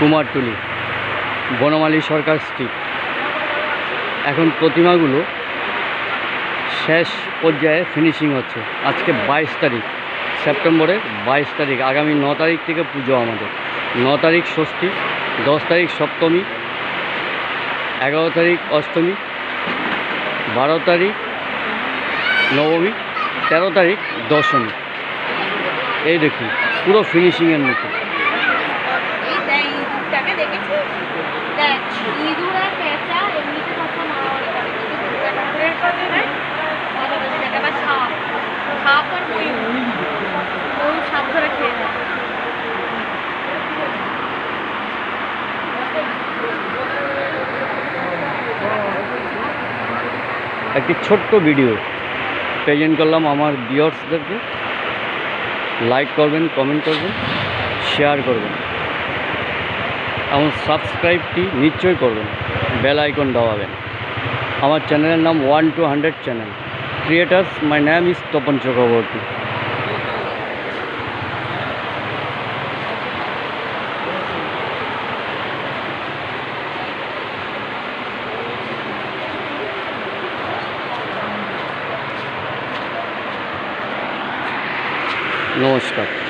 কুমারটুলি বনমালী সরকার street. এখন প্রতিমাগুলো শেষ পর্যায়ে ফিনিশিং হচ্ছে। আজকে 22 তারিখ, সেপ্টেম্বরের 22 তারিখ। আগামী 9 তারিখ থেকে পুজো আমাদের। 9 তারিখ ষষ্ঠী, 10 তারিখ সপ্তমী, 11 তারিখ অষ্টমী, 12 তারিখ নবমী, 13 তারিখ দশমী। এই দেখুন পুরো ফিনিশিংয়ের মতো। একটি ছোট্ট ভিডিও প্রেজেন্ট করলাম আমার ভিউয়ার্সদেরকে। লাইক করবেন, কমেন্ট করবেন, শেয়ার করবেন, আমার সাবস্ক্রাইবটি নিশ্চয়ই করবেন, বেল আইকন দাবাবেন। আমার চ্যানেলের নাম 1 to 100 channel creators. My name is Tapan Chakraborty. নমস্কার।